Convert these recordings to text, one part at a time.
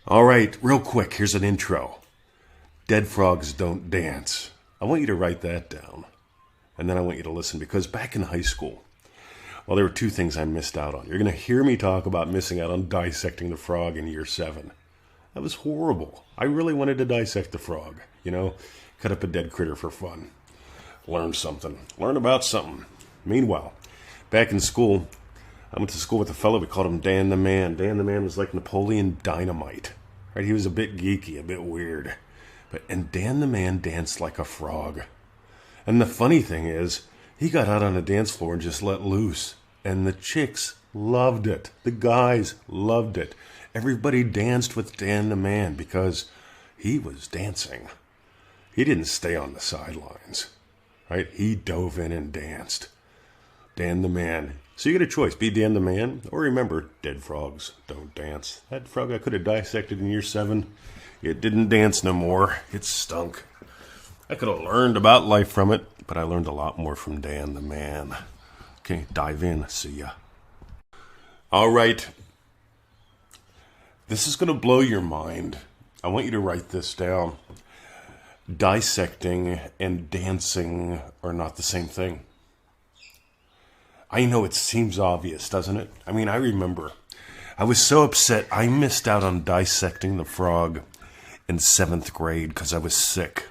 All right, real quick, here's an intro. Dead frogs don't dance. I want you to write that down. And then I want you to listen, because back in high school, well, there were two things I missed out on. You're going to hear me talk about missing out on dissecting the frog in year 7. That was horrible. I really wanted to dissect the frog. Cut up a dead critter for fun. Learn something. Learn about something. Meanwhile, back in school, I went to school with a fellow, we called him Dan the Man. Dan the Man was like Napoleon Dynamite. Right? He was a bit geeky, a bit weird. And Dan the Man danced like a frog. And the funny thing is, he got out on the dance floor and just let loose. And the chicks loved it. The guys loved it. Everybody danced with Dan the Man because he was dancing. He didn't stay on the sidelines. Right? He dove in and danced. Dan the Man. So you get a choice. Be Dan the Man, or remember, dead frogs don't dance. That frog I could have dissected in year 7, it didn't dance no more. It stunk. I could have learned about life from it, but I learned a lot more from Dan the Man. Okay, dive in. See ya. All right. This is going to blow your mind. I want you to write this down. Dissecting and dancing are not the same thing. I know it seems obvious, doesn't it? I mean, I remember I was so upset I missed out on dissecting the frog in 7th grade because I was sick.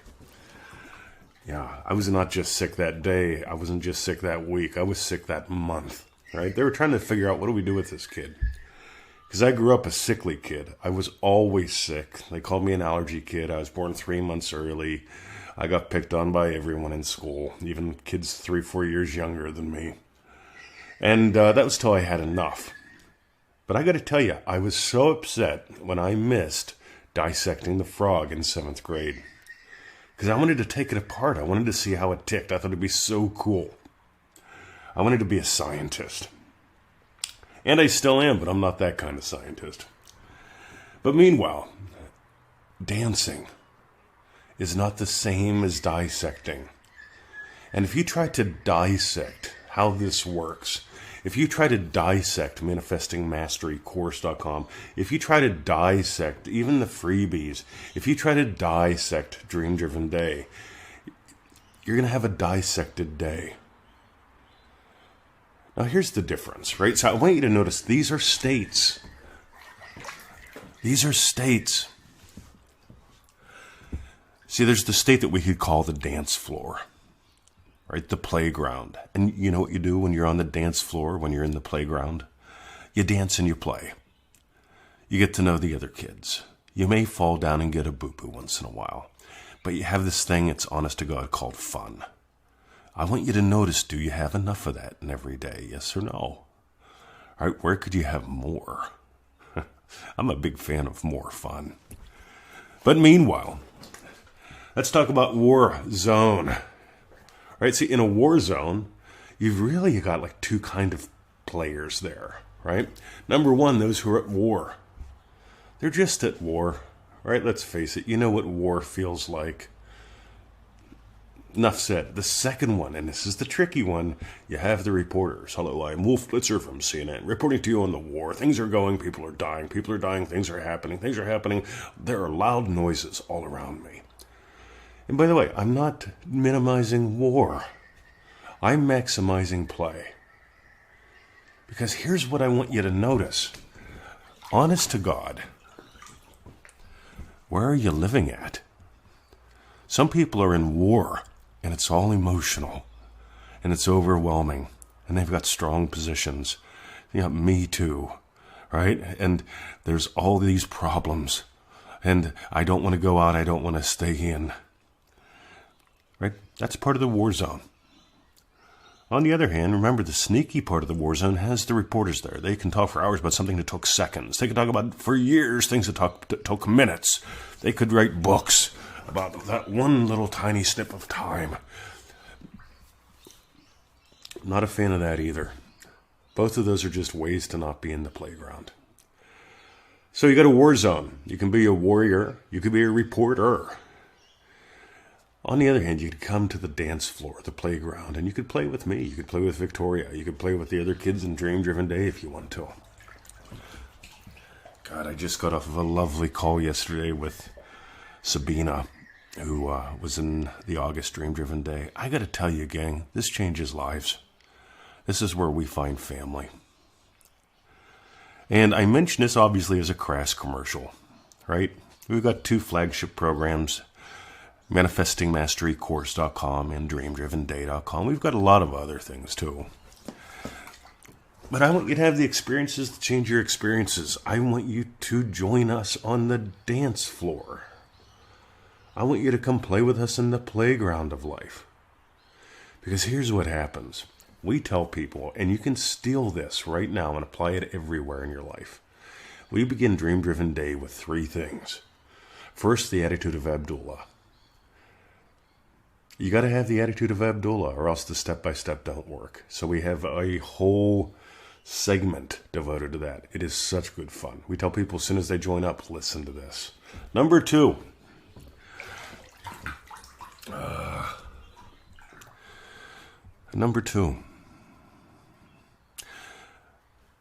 Yeah, I was not just sick that day. I wasn't just sick that week. I was sick that month, right? They were trying to figure out, what do we do with this kid? Because I grew up a sickly kid. I was always sick. They called me an allergy kid. I was born 3 months early. I got picked on by everyone in school, even kids 3-4 years younger than me. And that was till I had enough. But I got to tell you, I was so upset when I missed dissecting the frog in 7th grade. Because I wanted to take it apart. I wanted to see how it ticked. I thought it'd be so cool. I wanted to be a scientist. And I still am, but I'm not that kind of scientist. But meanwhile, dancing is not the same as dissecting. And if you try to dissect how this works, if you try to dissect manifestingmasterycourse.com, if you try to dissect even the freebies, if you try to dissect Dream Driven Day, you're going to have a dissected day. Now here's the difference, right? So I want you to notice these are states. These are states. See, there's the state that we could call the dance floor. Right, the playground. And you know what you do when you're on the dance floor, when you're in the playground? You dance and you play. You get to know the other kids. You may fall down and get a boo-boo once in a while. But you have this thing, it's honest to God, called fun. I want you to notice, do you have enough of that in every day? Yes or no? All right, where could you have more? I'm a big fan of more fun. But meanwhile, let's talk about war zone. Right, see, in a war zone, you've really got like two kind of players there, right? Number one, those who are at war. They're just at war, right? Let's face it, you know what war feels like. Enough said. The second one, and this is the tricky one, you have the reporters. Hello, I'm Wolf Blitzer from CNN, reporting to you on the war. Things are going, people are dying, things are happening. There are loud noises all around me. And by the way, I'm not minimizing war. I'm maximizing play. Because here's what I want you to notice. Honest to God, where are you living at? Some people are in war, and it's all emotional, and it's overwhelming, and they've got strong positions. Me too, right? And there's all these problems, and I don't want to go out, I don't want to stay in. Right? That's part of the war zone. On the other hand, remember, the sneaky part of the war zone has the reporters there. They can talk for hours about something that took seconds. They can talk about, for years, things that took minutes. They could write books about that one little tiny snip of time. Not a fan of that either. Both of those are just ways to not be in the playground. So you got a war zone. You can be a warrior. You could be a reporter. On the other hand, you could come to the dance floor, the playground, and you could play with me. You could play with Victoria. You could play with the other kids in Dream Driven Day if you want to. God, I just got off of a lovely call yesterday with Sabina, who was in the August Dream Driven Day. I got to tell you, gang, this changes lives. This is where we find family. And I mention this obviously as a crass commercial, right? We've got 2 flagship programs, ManifestingMasteryCourse.com and DreamDrivenDay.com. We've got a lot of other things too. But I want you to have the experiences to change your experiences. I want you to join us on the dance floor. I want you to come play with us in the playground of life. Because here's what happens. We tell people, and you can steal this right now and apply it everywhere in your life. We begin Dream Driven Day with 3 things. First, the attitude of Abdullah. You got to have the attitude of Abdullah, or else the step-by-step don't work. So we have a whole segment devoted to that. It is such good fun. We tell people as soon as they join up, listen to this. Number 2.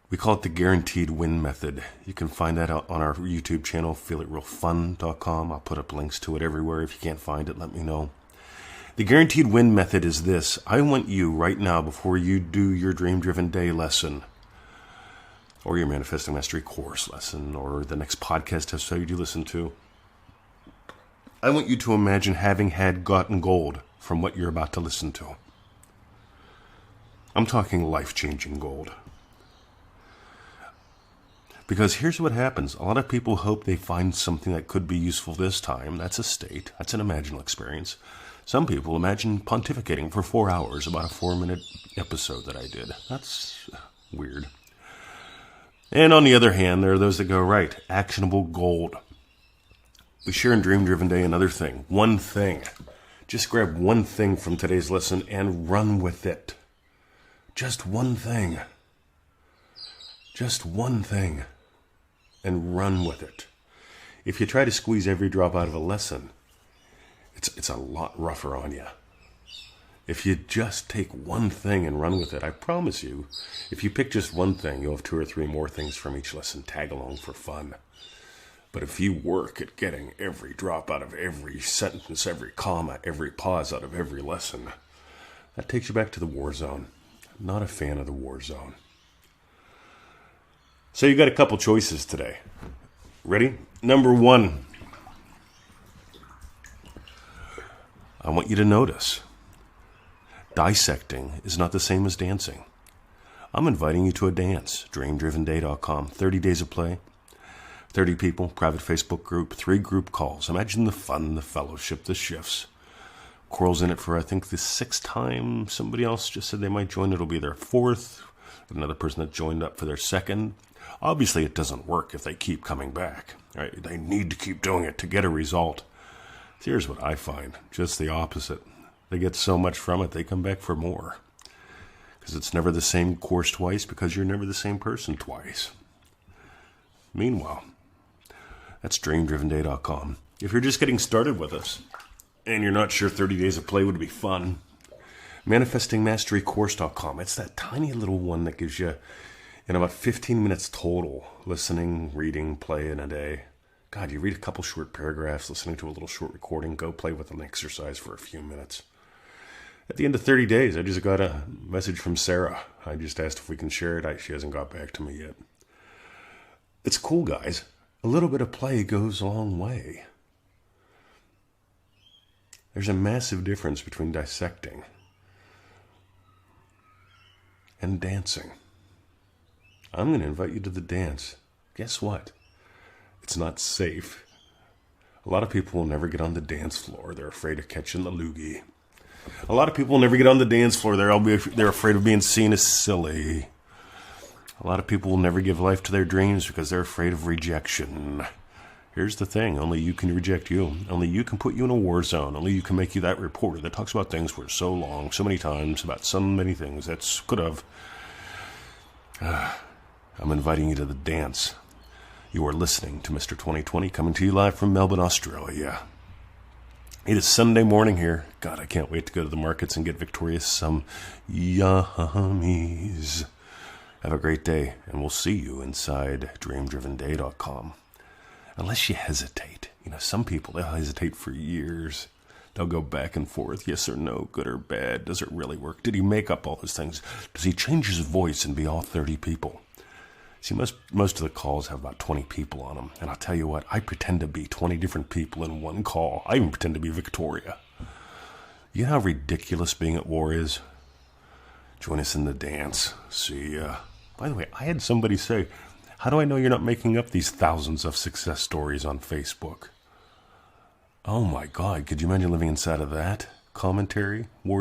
We call it the guaranteed win method. You can find that out on our YouTube channel, feelitrealfun.com. I'll put up links to it everywhere. If you can't find it, let me know. The guaranteed win method is this. I want you right now, before you do your Dream Driven Day lesson, or your Manifesting Mastery course lesson, or the next podcast episode you listen to, I want you to imagine having gotten gold from what you're about to listen to. I'm talking life-changing gold. Because here's what happens. A lot of people hope they find something that could be useful this time. That's a state. That's an imaginal experience. Some people imagine pontificating for 4 hours about a 4-minute episode that I did. That's weird. And on the other hand, there are those that go, right, actionable gold. We share in Dream Driven Day another thing. One thing. Just grab one thing from today's lesson and run with it. Just one thing. Just one thing. And run with it. If you try to squeeze every drop out of a lesson, it's a lot rougher on you. If you just take one thing and run with it, I promise you, if you pick just one thing, you'll have 2 or 3 more things from each lesson. Tag along for fun. But if you work at getting every drop out of every sentence, every comma, every pause out of every lesson, that takes you back to the war zone. I'm not a fan of the war zone. So you got a couple choices today. Ready? Number 1. I want you to notice. Dissecting is not the same as dancing. I'm inviting you to a dance. DreamDrivenDay.com. 30 days of play. 30 people, private Facebook group, 3 group calls. Imagine the fun, the fellowship, the shifts. Coral's in it for, I think, the 6th time. Somebody else just said they might join. It'll be their 4th. Another person that joined up for their 2nd. Obviously, it doesn't work if they keep coming back. Right? They need to keep doing it to get a result. Here's what I find. Just the opposite. They get so much from it, they come back for more. Because it's never the same course twice, because you're never the same person twice. Meanwhile, that's DreamDrivenDay.com. If you're just getting started with us, and you're not sure 30 days of play would be fun, ManifestingMasteryCourse.com. It's that tiny little one that gives you, in about 15 minutes total, listening, reading, play in a day. God, you read a couple short paragraphs, listening to a little short recording, go play with an exercise for a few minutes. At the end of 30 days, I just got a message from Sarah. I just asked if we can share it. She hasn't got back to me yet. It's cool, guys. A little bit of play goes a long way. There's a massive difference between dissecting and dancing. I'm going to invite you to the dance. Guess what? It's not safe. A lot of people will never get on the dance floor. They're afraid of catching the loogie. A lot of people will never get on the dance floor. They're afraid of being seen as silly. A lot of people will never give life to their dreams because they're afraid of rejection. Here's the thing. Only you can reject you. Only you can put you in a war zone. Only you can make you that reporter that talks about things for so long, so many times, about so many things that's could have. I'm inviting you to the dance. You are listening to Mr. 2020 coming to you live from Melbourne, Australia. It is Sunday morning here. God, I can't wait to go to the markets and get Victoria some yummies. Have a great day, and we'll see you inside dreamdrivenday.com. Unless you hesitate. Some people, they'll hesitate for years. They'll go back and forth, yes or no, good or bad. Does it really work? Did he make up all those things? Does he change his voice and be all 30 people? See, most of the calls have about 20 people on them. And I'll tell you what, I pretend to be 20 different people in one call. I even pretend to be Victoria. You know how ridiculous being at war is? Join us in the dance. See ya. By the way, I had somebody say, how do I know you're not making up these thousands of success stories on Facebook? Oh my God, could you imagine living inside of that commentary? War